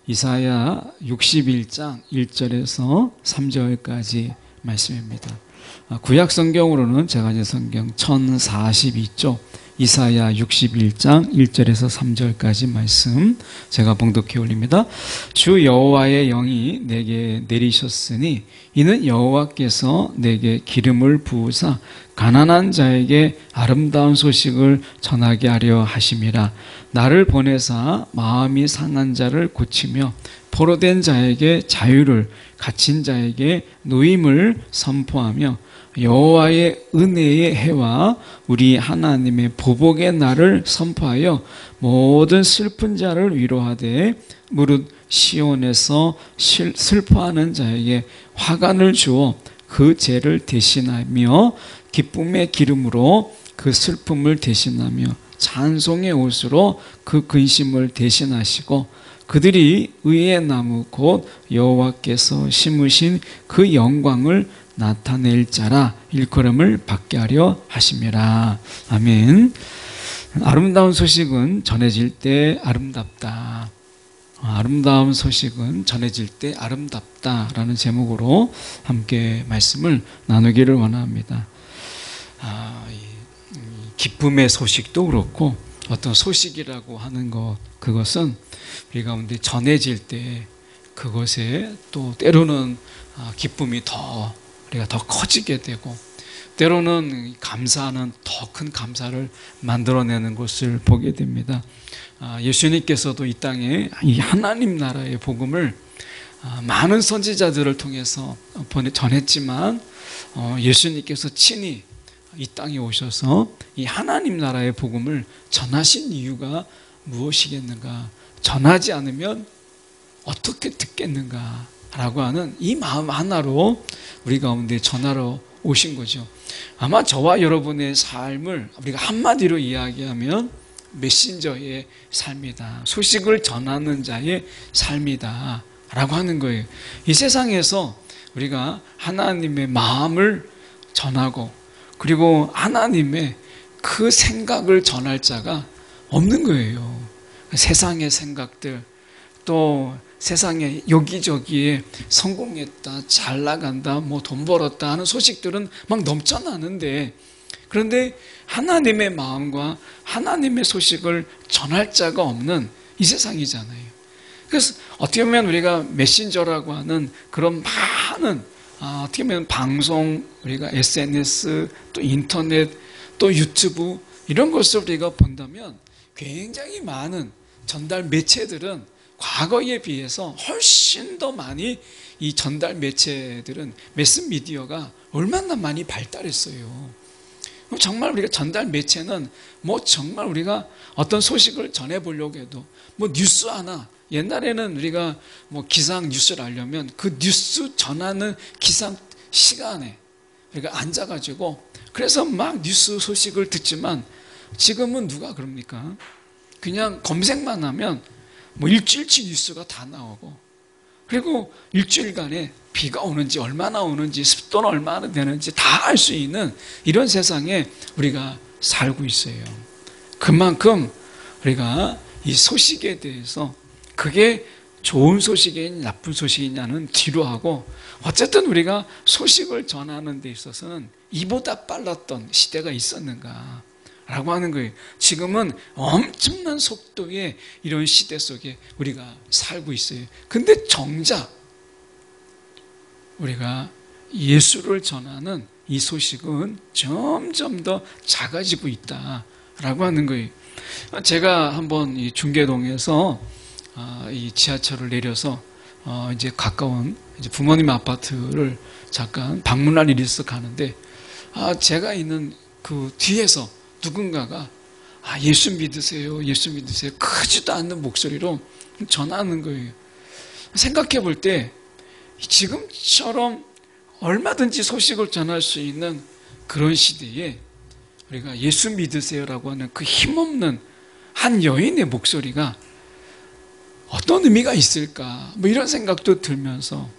이사야 61장 1절에서 3절까지 말씀입니다. 구약 성경으로는 제가제 성경 1042쪽 이사야 61장 1절에서 3절까지 말씀 제가 봉독해 올립니다. 주 여호와의 영이 내게 내리셨으니 이는 여호와께서 내게 기름을 부으사 가난한 자에게 아름다운 소식을 전하게 하려 하심이라. 나를 보내사 마음이 상한 자를 고치며 포로된 자에게 자유를, 갇힌 자에게 노임을 선포하며 여호와의 은혜의 해와 우리 하나님의 보복의 날을 선포하여 모든 슬픈 자를 위로하되 무릇 시온에서 슬퍼하는 자에게 화관을 주어 그 죄를 대신하며 기쁨의 기름으로 그 슬픔을 대신하며 찬송의 옷으로 그 근심을 대신하시고 그들이 의의 나무 곧 여호와께서 심으신 그 영광을 나타낼 자라 일컬음을 받게 하려 하심이라. 아멘. 아름다운 소식은 전해질 때 아름답다. 아름다운 소식은 전해질 때 아름답다라는 제목으로 함께 말씀을 나누기를 원합니다. 기쁨의 소식도 그렇고 어떤 소식이라고 하는 것, 그것은 우리 가운데 전해질 때 그것에 또 때로는 기쁨이 우리가 더 커지게 되고 때로는 감사하는 더 큰 감사를 만들어내는 것을 보게 됩니다. 예수님께서도 이 땅에 이 하나님 나라의 복음을 많은 선지자들을 통해서 전했지만 예수님께서 친히 이 땅에 오셔서 이 하나님 나라의 복음을 전하신 이유가 무엇이겠는가? 전하지 않으면 어떻게 듣겠는가? 라고 하는 이 마음 하나로 우리 가운데 전하러 오신 거죠. 아마 저와 여러분의 삶을 우리가 한마디로 이야기하면 메신저의 삶이다. 소식을 전하는 자의 삶이다. 라고 하는 거예요. 이 세상에서 우리가 하나님의 마음을 전하고 그리고 하나님의 그 생각을 전할 자가 없는 거예요. 세상의 생각들, 또 세상에 여기저기에 성공했다, 잘 나간다, 돈 벌었다 하는 소식들은 막 넘쳐나는데, 그런데 하나님의 마음과 하나님의 소식을 전할 자가 없는 이 세상이잖아요. 그래서 어떻게 보면 우리가 메신저라고 하는 그런 많은 어떻게 보면 방송, 우리가 SNS, 또 인터넷, 또 유튜브 이런 것을 우리가 본다면 굉장히 많은 전달 매체들은 과거에 비해서 훨씬 더 많이 이 전달 매체들은 매스미디어가 얼마나 많이 발달했어요. 정말 우리가 전달 매체는 정말 우리가 어떤 소식을 전해보려고 해도 뉴스 하나, 옛날에는 우리가 기상 뉴스를 알려면 그 뉴스 전하는 기상 시간에 우리가 앉아가지고 그래서 막 뉴스 소식을 듣지만 지금은 누가 그럽니까? 그냥 검색만 하면 일주일치 뉴스가 다 나오고 그리고 일주일간에 비가 오는지 얼마나 오는지 습도는 얼마나 되는지 다 알 수 있는 이런 세상에 우리가 살고 있어요. 그만큼 우리가 이 소식에 대해서 그게 좋은 소식이냐 나쁜 소식이냐는 뒤로 하고 어쨌든 우리가 소식을 전하는 데 있어서는 이보다 빨랐던 시대가 있었는가 라고 하는 거예요. 지금은 엄청난 속도의 이런 시대 속에 우리가 살고 있어요. 근데 정작 우리가 예수를 전하는 이 소식은 점점 더 작아지고 있다라고 하는 거예요. 제가 한번 이 중계동에서 이 지하철을 내려서 이제 가까운 이제 부모님 아파트를 잠깐 방문할 일이 있어 가는데 제가 있는 그 뒤에서 누군가가 예수 믿으세요, 예수 믿으세요 크지도 않는 목소리로 전하는 거예요. 생각해 볼 때 지금처럼 얼마든지 소식을 전할 수 있는 그런 시대에 우리가 예수 믿으세요라고 하는 그 힘없는 한 여인의 목소리가 어떤 의미가 있을까 이런 생각도 들면서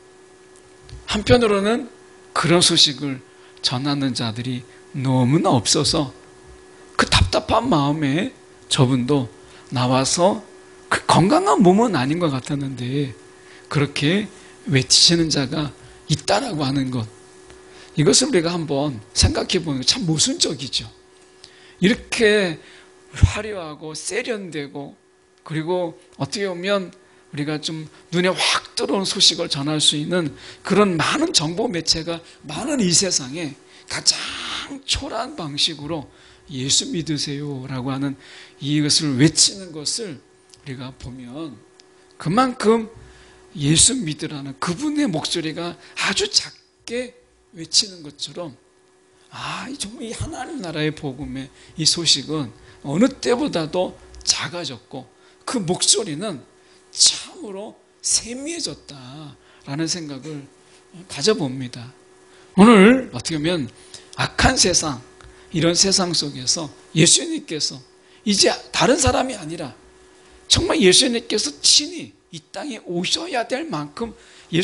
한편으로는 그런 소식을 전하는 자들이 너무나 없어서 그 답답한 마음에 저분도 나와서 그 건강한 몸은 아닌 것 같았는데 그렇게 외치시는 자가 있다라고 하는 것, 이것을 우리가 한번 생각해 보는 게 참 모순적이죠. 이렇게 화려하고 세련되고, 그리고 어떻게 보면 우리가 좀 눈에 확 들어오는 소식을 전할 수 있는 그런 많은 정보 매체가 많은 이 세상에 가장 초라한 방식으로 예수 믿으세요라고 하는 이것을 외치는 것을 우리가 보면 그만큼 예수 믿으라는 그분의 목소리가 아주 작게 외치는 것처럼, 정말 이 하나님 나라의 복음의 이 소식은 어느 때보다도 작아졌고 그 목소리는 참으로 세미해졌다라는 생각을 가져봅니다. 오늘 어떻게 보면 악한 세상, 이런 세상 속에서 예수님께서 이제 다른 사람이 아니라 정말 예수님께서 친히 이 땅에 오셔야 될 만큼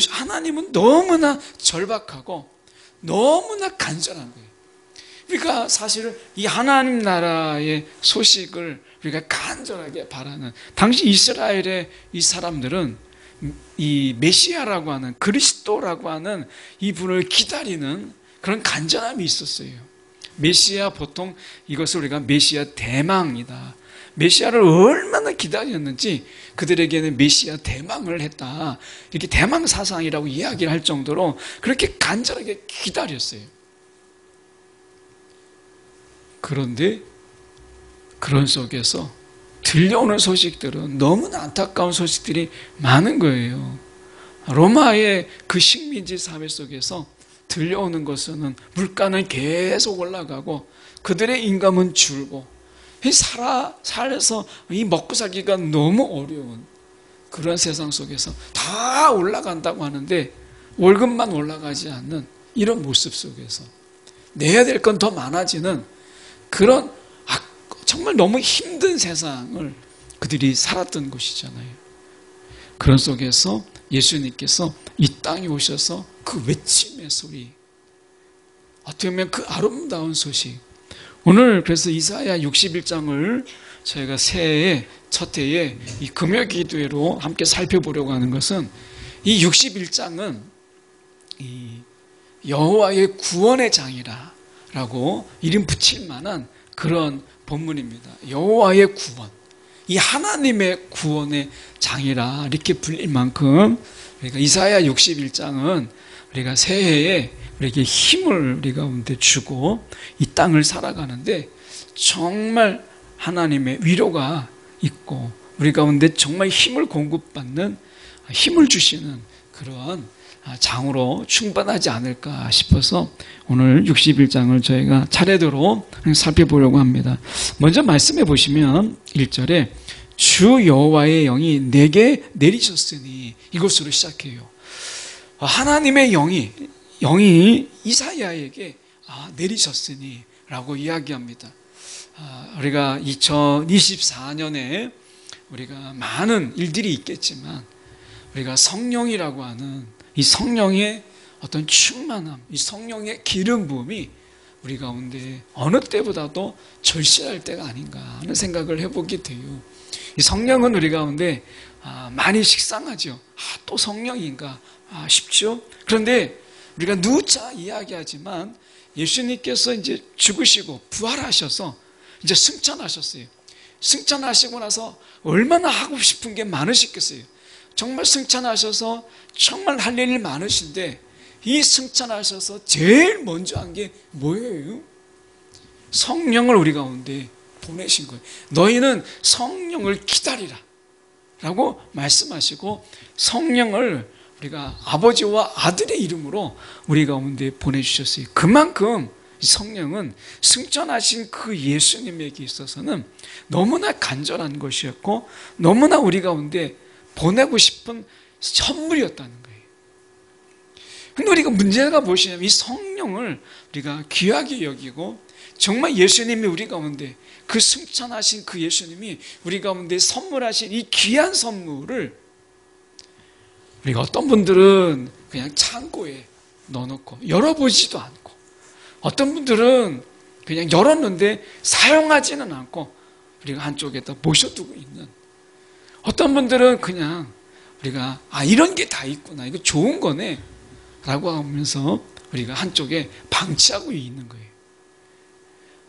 하나님은 너무나 절박하고 너무나 간절한 거예요. 그러니까 사실 이 하나님 나라의 소식을 우리가 간절하게 바라는, 당시 이스라엘의 이 사람들은 이 메시아라고 하는, 그리스도라고 하는 이분을 기다리는 그런 간절함이 있었어요. 메시아, 보통 이것을 우리가 메시아 대망이다, 메시아를 얼마나 기다렸는지 그들에게는 메시아 대망을 했다, 이렇게 대망 사상이라고 이야기를 할 정도로 그렇게 간절하게 기다렸어요. 그런데 그런 속에서 들려오는 소식들은 너무나 안타까운 소식들이 많은 거예요. 로마의 그 식민지 사회 속에서 들려오는 것은 물가는 계속 올라가고 그들의 임금은 줄고, 살아서 이 먹고 살기가 너무 어려운 그런 세상 속에서 다 올라간다고 하는데 월급만 올라가지 않는 이런 모습 속에서 내야 될 건 더 많아지는 그런 정말 너무 힘든 세상을 그들이 살았던 곳이잖아요. 그런 속에서 예수님께서 이 땅에 오셔서 그 외침의 소리, 어떻게 보면 그 아름다운 소식, 오늘 그래서 이사야 61장을 저희가 새해 첫 해에 이 금요 기도회로 함께 살펴보려고 하는 것은, 이 61장은 이 여호와의 구원의 장이라고 이름 붙일 만한 그런 본문입니다. 여호와의 구원, 이 하나님의 구원의 장이라 이렇게 불릴 만큼 우리가 이사야 61장은 우리가 새해에 우리에게 힘을 우리 가운데 주고 이 땅을 살아가는데 정말 하나님의 위로가 있고 우리 가운데 정말 힘을 공급받는, 힘을 주시는 그런 장으로 충분하지 않을까 싶어서 오늘 61장을 저희가 차례대로 살펴보려고 합니다. 먼저 말씀해 보시면 1절에 주 여호와의 영이 내게 내리셨으니, 이것으로 시작해요. 하나님의 영이 이사야에게 내리셨으니 라고 이야기합니다. 우리가 2024년에 우리가 많은 일들이 있겠지만 우리가 성령이라고 하는 이 성령의 어떤 충만함, 이 성령의 기름 부음이 우리 가운데 어느 때보다도 절실할 때가 아닌가 하는 생각을 해보게 돼요. 이 성령은 우리 가운데 많이 식상하죠. 또 성령인가 싶죠. 그런데 우리가 누차 이야기하지만 예수님께서 이제 죽으시고 부활하셔서 이제 승천하셨어요. 승천하시고 나서 얼마나 하고 싶은 게 많으시겠어요. 정말 승천하셔서 정말 할 일이 많으신데, 이 승천하셔서 제일 먼저 한 게 뭐예요? 성령을 우리 가운데 보내신 거예요. 너희는 성령을 기다리라 라고 말씀하시고, 성령을 우리가 아버지와 아들의 이름으로 우리 가운데 보내주셨어요. 그만큼 성령은 승천하신 그 예수님에게 있어서는 너무나 간절한 것이었고 너무나 우리 가운데 보내고 싶은 선물이었다는 거예요. 근데 우리가 문제가 무엇이냐면 이 성령을 우리가 귀하게 여기고 정말 예수님이 우리 가운데, 그 승천하신 그 예수님이 우리 가운데 선물하신 이 귀한 선물을 우리가 어떤 분들은 그냥 창고에 넣어놓고 열어보지도 않고, 어떤 분들은 그냥 열었는데 사용하지는 않고 우리가 한쪽에다 모셔두고 있는, 어떤 분들은 그냥 우리가 이런 게 다 있구나, 이거 좋은 거네 라고 하면서 우리가 한쪽에 방치하고 있는 거예요.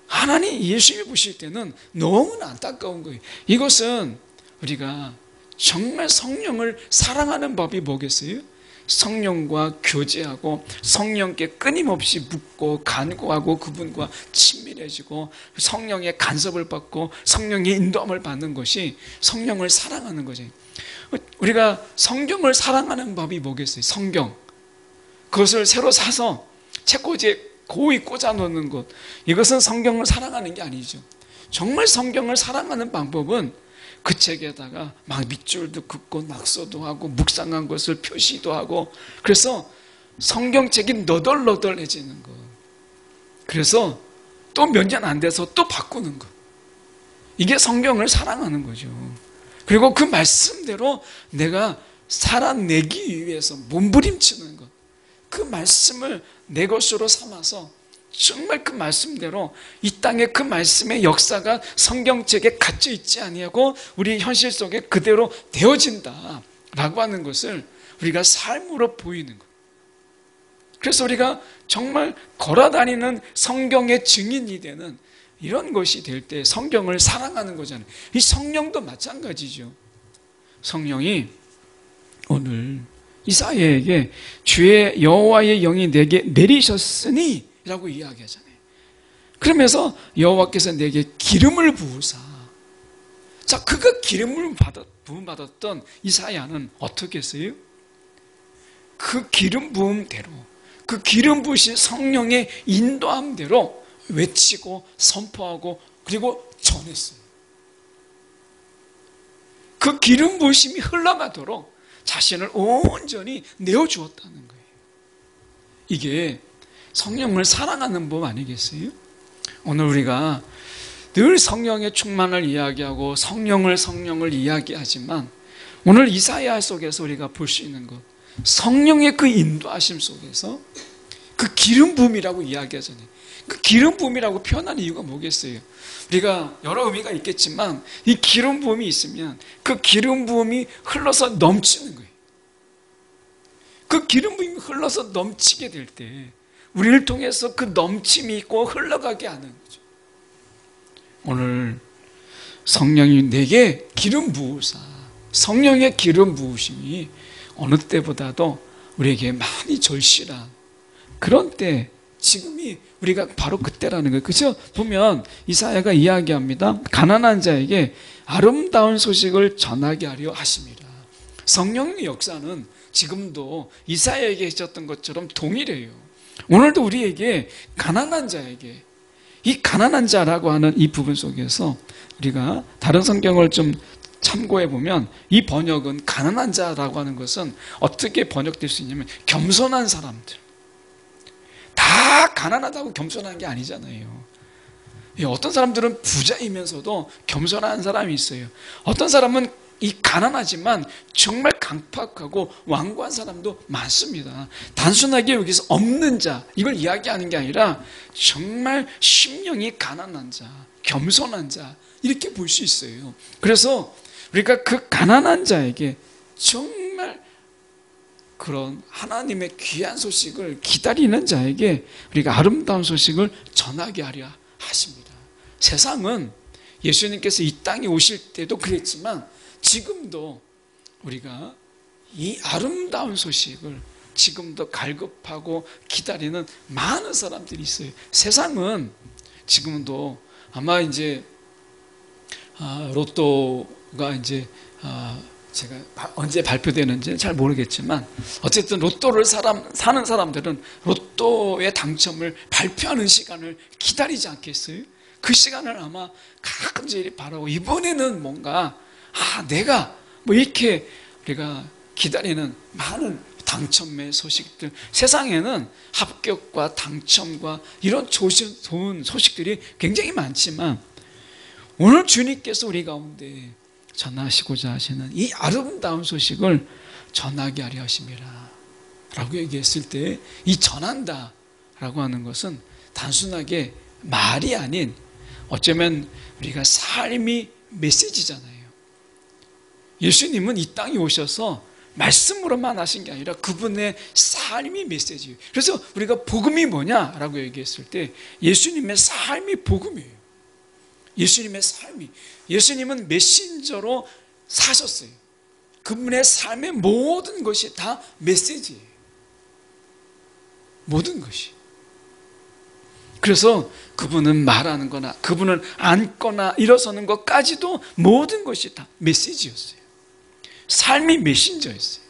하나님 예수님이 보실 때는 너무나 안타까운 거예요. 이것은 우리가 정말 성령을 사랑하는 법이 뭐겠어요? 성령과 교제하고 성령께 끊임없이 묻고 간구하고 그분과 친밀해지고 성령의 간섭을 받고 성령의 인도함을 받는 것이 성령을 사랑하는 거죠. 우리가 성경을 사랑하는 법이 뭐겠어요? 성경, 그것을 새로 사서 책꽂이에 고이 꽂아 놓는 것, 이것은 성경을 사랑하는 게 아니죠. 정말 성경을 사랑하는 방법은 그 책에다가 막 밑줄도 긋고 낙서도 하고 묵상한 것을 표시도 하고, 그래서 성경책이 너덜너덜해지는 것, 그래서 또 몇 년 안 돼서 또 바꾸는 것, 이게 성경을 사랑하는 거죠. 그리고 그 말씀대로 내가 살아내기 위해서 몸부림치는 것, 그 말씀을 내 것으로 삼아서 정말 그 말씀대로 이 땅에 그 말씀의 역사가 성경책에 갇혀 있지 아니하고 우리 현실 속에 그대로 되어진다라고 하는 것을 우리가 삶으로 보이는 것. 그래서 우리가 정말 걸어다니는 성경의 증인이 되는 이런 것이 될 때 성경을 사랑하는 거잖아요. 이 성령도 마찬가지죠. 성령이 오늘 이사야에게 주의 여호와의 영이 내게 내리셨으니 라고 이야기하잖아요. 그러면서 여호와께서 내게 기름을 부으사, 자, 그가 기름을 부음받았던 이사야는 어떻게 했어요? 그 기름 부음대로, 그 기름 부으신 성령의 인도함대로 외치고 선포하고 그리고 전했어요. 그 기름 부으심이 흘러가도록 자신을 온전히 내어주었다는 거예요. 이게 성령을 사랑하는 법 아니겠어요? 오늘 우리가 늘 성령의 충만을 이야기하고 성령을 이야기하지만 오늘 이사야 속에서 우리가 볼 수 있는 것, 성령의 그 인도하심 속에서 그 기름 부음이라고 이야기하잖아요. 그 기름 부음이라고 표현하는 이유가 뭐겠어요? 우리가 여러 의미가 있겠지만 이 기름 부음이 있으면 그 기름 부음이 흘러서 넘치는 거예요. 그 기름 부음이 흘러서 넘치게 될 때 우리를 통해서 그 넘침이 있고 흘러가게 하는 거죠. 오늘 성령이 내게 기름 부으사, 성령의 기름 부으심이 어느 때보다도 우리에게 많이 절실한 그런 때, 지금이 우리가 바로 그때라는 거예요. 그죠? 보면 이사야가 이야기합니다. 가난한 자에게 아름다운 소식을 전하게 하려 하심이라. 성령의 역사는 지금도 이사야에게 있었던 것처럼 동일해요. 오늘도 우리에게 가난한 자에게, 이 가난한 자라고 하는 이 부분 속에서 우리가 다른 성경을 좀 참고해 보면 이 번역은 가난한 자라고 하는 것은 어떻게 번역될 수 있냐면 겸손한 사람들, 다 가난하다고 겸손한 게 아니잖아요. 어떤 사람들은 부자이면서도 겸손한 사람이 있어요. 어떤 사람은 이 가난하지만 정말 강팍하고 완고한 사람도 많습니다. 단순하게 여기서 없는 자, 이걸 이야기하는 게 아니라 정말 심령이 가난한 자, 겸손한 자, 이렇게 볼 수 있어요. 그래서 우리가 그 가난한 자에게 정말 그런 하나님의 귀한 소식을 기다리는 자에게 우리가 아름다운 소식을 전하게 하려 하십니다. 세상은 예수님께서 이 땅에 오실 때도 그랬지만 지금도 우리가 이 아름다운 소식을 지금도 갈급하고 기다리는 많은 사람들이 있어요. 세상은 지금도 아마 이제 로또가 이제 제가 언제 발표되는지는 잘 모르겠지만 어쨌든 로또를 사는 사람들은 로또의 당첨을 발표하는 시간을 기다리지 않겠어요? 그 시간을 아마 가끔씩 바라고 이번에는 뭔가 내가 뭐 이렇게 우리가 기다리는 많은 당첨의 소식들, 세상에는 합격과 당첨과 이런 좋은 소식들이 굉장히 많지만 오늘 주님께서 우리 가운데 전하시고자 하시는 이 아름다운 소식을 전하게 하려 하심이라 라고 얘기했을 때 이 전한다 라고 하는 것은 단순하게 말이 아닌 어쩌면 우리가 삶이 메시지잖아요. 예수님은 이 땅에 오셔서 말씀으로만 하신 게 아니라 그분의 삶이 메시지예요. 그래서 우리가 복음이 뭐냐라고 얘기했을 때 예수님의 삶이 복음이에요. 예수님의 삶이. 예수님은 메신저로 사셨어요. 그분의 삶의 모든 것이 다 메시지예요. 모든 것이. 그래서 그분은 말하는 거나 그분은 앉거나 일어서는 것까지도 모든 것이 다 메시지였어요. 삶이 메신저였어요.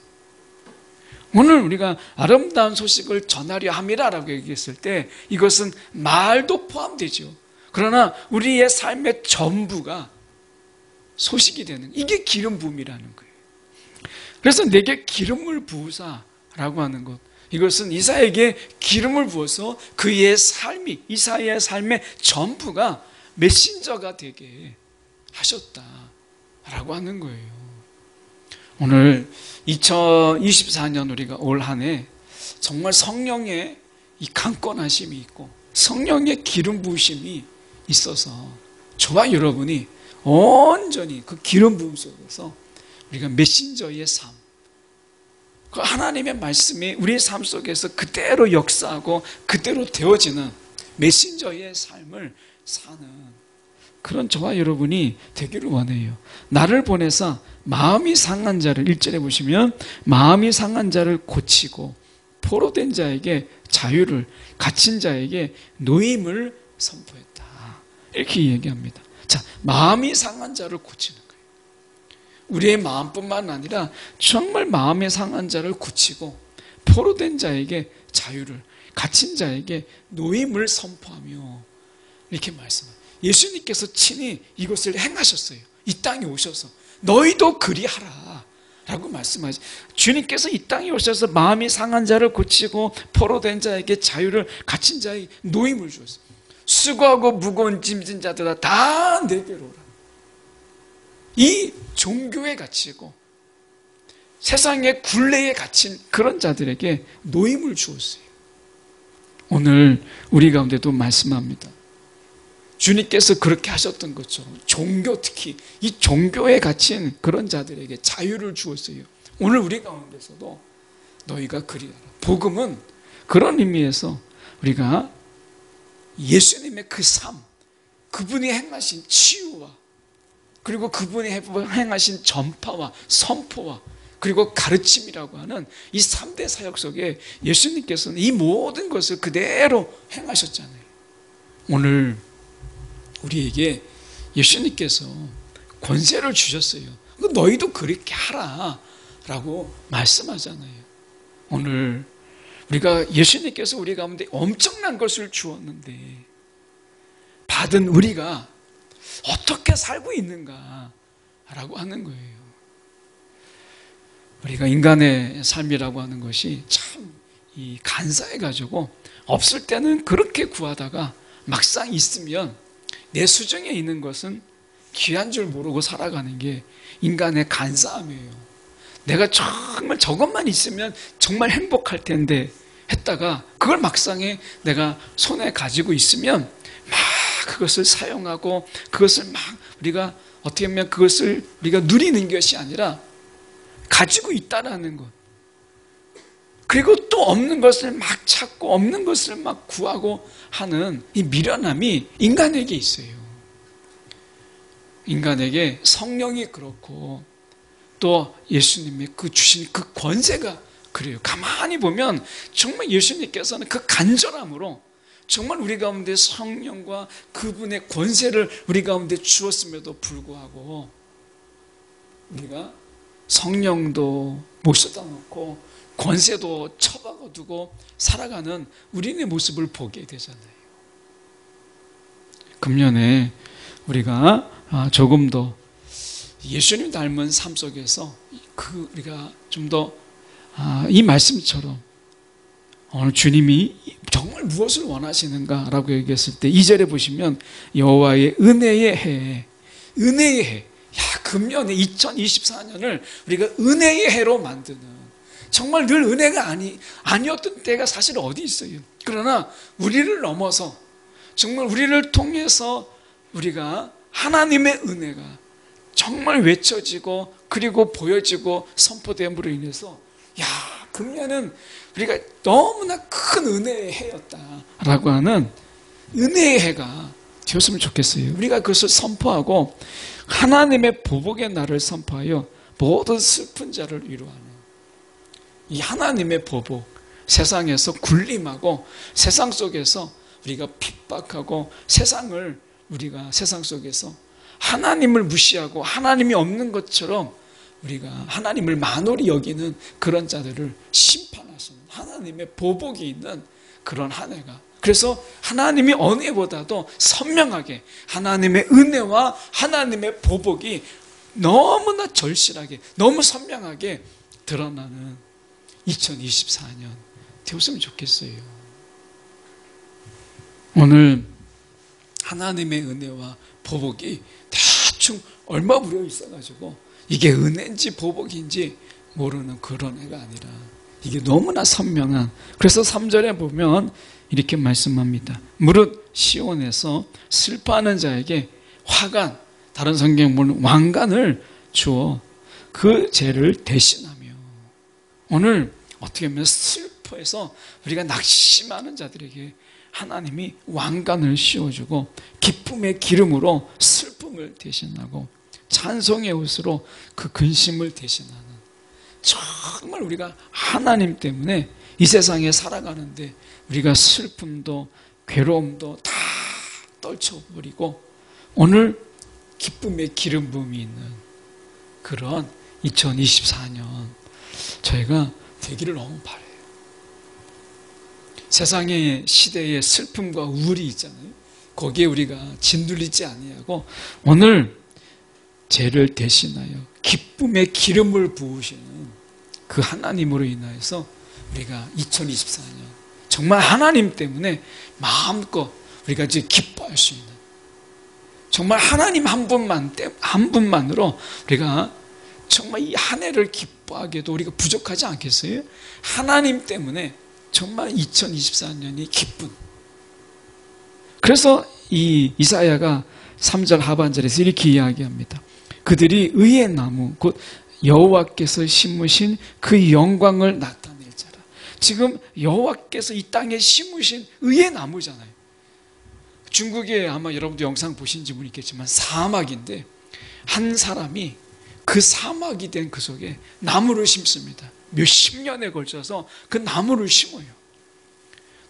오늘 우리가 아름다운 소식을 전하려 함이라고 얘기했을 때 이것은 말도 포함되죠. 그러나 우리의 삶의 전부가 소식이 되는, 이게 기름 부음이라는 거예요. 그래서 내게 기름을 부으사라고 하는 것, 이것은 이사에게 기름을 부어서 그의 삶이, 이사의 삶의 전부가 메신저가 되게 하셨다라고 하는 거예요. 오늘 2024년 우리가 올 한 해 정말 성령의 이 강권하심이 있고 성령의 기름 부으심이 있어서 저와 여러분이 온전히 그 기름 부음 속에서 우리가 메신저의 삶, 그 하나님의 말씀이 우리의 삶 속에서 그대로 역사하고 그대로 되어지는 메신저의 삶을 사는 그런 저와 여러분이 되기를 원해요. 나를 보내사 마음이 상한 자를, 1절에 보시면 마음이 상한 자를 고치고 포로된 자에게 자유를, 갇힌 자에게 노임을 선포했다. 이렇게 얘기합니다. 자, 마음이 상한 자를 고치는 거예요. 우리의 마음뿐만 아니라 정말 마음의 상한 자를 고치고 포로된 자에게 자유를, 갇힌 자에게 노임을 선포하며 이렇게 말씀합니다. 예수님께서 친히 이것을 행하셨어요. 이 땅에 오셔서 너희도 그리하라 라고 말씀하시. 주님께서 이 땅에 오셔서 마음이 상한 자를 고치고 포로된 자에게 자유를, 갇힌 자에게 노임을 주었어요. 수고하고 무거운 짐진 자들아 다 내게로 오라. 이 종교에 갇히고 세상의 굴레에 갇힌 그런 자들에게 노임을 주었어요. 오늘 우리 가운데도 말씀합니다. 주님께서 그렇게 하셨던 것처럼 종교, 특히 이 종교에 갇힌 그런 자들에게 자유를 주었어요. 오늘 우리 가운데서도 너희가 그리하라. 복음은 그런 의미에서 우리가 예수님의 그 삶, 그분이 행하신 치유와 그리고 그분이 행하신 전파와 선포와 그리고 가르침이라고 하는 이 3대 사역 속에 예수님께서는 이 모든 것을 그대로 행하셨잖아요. 오늘 우리에게 예수님께서 권세를 주셨어요. 너희도 그렇게 하라 라고 말씀하잖아요. 오늘 우리가 예수님께서 우리 가운데 엄청난 것을 주었는데 받은 우리가 어떻게 살고 있는가 라고 하는 거예요. 우리가 인간의 삶이라고 하는 것이 참 간사해가지고 없을 때는 그렇게 구하다가 막상 있으면 내 수중에 있는 것은 귀한 줄 모르고 살아가는 게 인간의 간사함이에요. 내가 정말 저것만 있으면 정말 행복할 텐데 했다가 그걸 막상에 내가 손에 가지고 있으면 막 그것을 사용하고 그것을 막 우리가 어떻게 보면 그것을 우리가 누리는 것이 아니라 가지고 있다라는 것. 그리고 또 없는 것을 막 찾고 없는 것을 막 구하고 하는 이 미련함이 인간에게 있어요. 인간에게 성령이 그렇고 또 예수님의 그 주신 그 권세가 그래요. 가만히 보면 정말 예수님께서는 그 간절함으로 정말 우리 가운데 성령과 그분의 권세를 우리 가운데 주었음에도 불구하고 우리가 성령도 못 쏟아놓고 권세도 처박아두고 살아가는 우리의 모습을 보게 되잖아요. 금년에 우리가 조금 더 예수님 닮은 삶 속에서 우리가 좀 더 이 말씀처럼 오늘 주님이 정말 무엇을 원하시는가라고 얘기했을 때 2절에 보시면 여호와의 은혜의 해, 은혜의 해. 금년에 2024년을 우리가 은혜의 해로 만드는, 정말 늘 은혜가 아니었던 때가 사실 어디 있어요. 그러나 우리를 넘어서 정말 우리를 통해서 우리가 하나님의 은혜가 정말 외쳐지고 그리고 보여지고 선포됨으로 인해서 야, 금년은 우리가 너무나 큰 은혜의 해였다라고 하는 은혜의 해가 되었으면 좋겠어요. 우리가 그것을 선포하고 하나님의 보복의 날을 선포하여 모든 슬픈 자를 위로하는 이 하나님의 보복, 세상에서 굴림하고 세상 속에서 우리가 핍박하고 우리가 세상 속에서 하나님을 무시하고 하나님이 없는 것처럼 우리가 하나님을 만홀히 여기는 그런 자들을 심판하시는 하나님의 보복이 있는 그런 한 해가, 그래서 하나님이 어느 해보다도 선명하게 하나님의 은혜와 하나님의 보복이 너무나 절실하게 너무 선명하게 드러나는 2024년 되었으면 좋겠어요. 오늘 하나님의 은혜와 보복이 대충 얼마 무려 있어가지고 이게 은혜인지 보복인지 모르는 그런 애가 아니라 이게 너무나 선명한, 그래서 3절에 보면 이렇게 말씀합니다. 무릇 시온에서 슬퍼하는 자에게 화관, 다른 성경 보면 왕관을 주어 그 죄를 대신하며, 오늘 어떻게 보면 슬퍼해서 우리가 낙심하는 자들에게 하나님이 왕관을 씌워주고 기쁨의 기름으로 슬픔을 대신하고 찬송의 옷으로 그 근심을 대신하는, 정말 우리가 하나님 때문에 이 세상에 살아가는데 우리가 슬픔도 괴로움도 다 떨쳐버리고 오늘 기쁨의 기름 부음이 있는 그런 2024년 저희가 되기를 너무 바라요. 세상의 시대의 슬픔과 우울이 있잖아요. 거기에 우리가 짓눌리지 아니하고 오늘 죄를 대신하여 기쁨의 기름을 부으시는 그 하나님으로 인하여서 우리가 2024년 정말 하나님 때문에 마음껏 우리가 이제 기뻐할 수 있는, 정말 하나님 한 분만으로 우리가 정말 이 한 해를 기뻐하기에도 우리가 부족하지 않겠어요? 하나님 때문에 정말 2024년이 기쁜. 그래서 이 이사야가 3절 하반절에서 이렇게 이야기합니다. 그들이 의의 나무 곧 여호와께서 심으신 그 영광을 나타낼 자라. 지금 여호와께서 이 땅에 심으신 의의 나무잖아요. 중국에 아마 여러분도 영상 보신지 모르겠지만 사막인데 한 사람이 그 사막이 된 그 속에 나무를 심습니다. 몇십 년에 걸쳐서 그 나무를 심어요.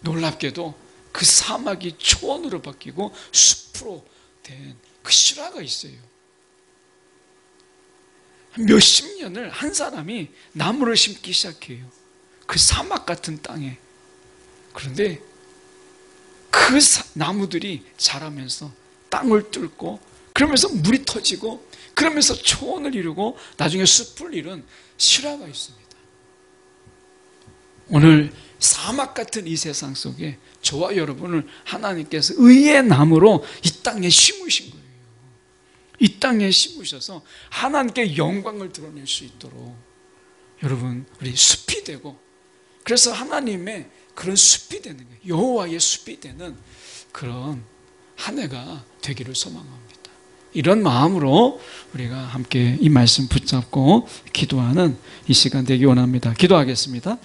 놀랍게도 그 사막이 초원으로 바뀌고 숲으로 된 그 실화가 있어요. 몇십 년을 한 사람이 나무를 심기 시작해요. 그 사막 같은 땅에. 그런데 그 나무들이 자라면서 땅을 뚫고 그러면서 물이 터지고 그러면서 초원을 이루고 나중에 숲을 이룬 실화가 있습니다. 오늘 사막 같은 이 세상 속에 저와 여러분을 하나님께서 의의 나무로 이 땅에 심으신 거예요. 이 땅에 심으셔서 하나님께 영광을 드러낼 수 있도록 여러분 우리 숲이 되고, 그래서 하나님의 그런 숲이 되는 거예요. 여호와의 숲이 되는 그런 한 해가 되기를 소망합니다. 이런 마음으로 우리가 함께 이 말씀 붙잡고 기도하는 이 시간 되기 원합니다. 기도하겠습니다.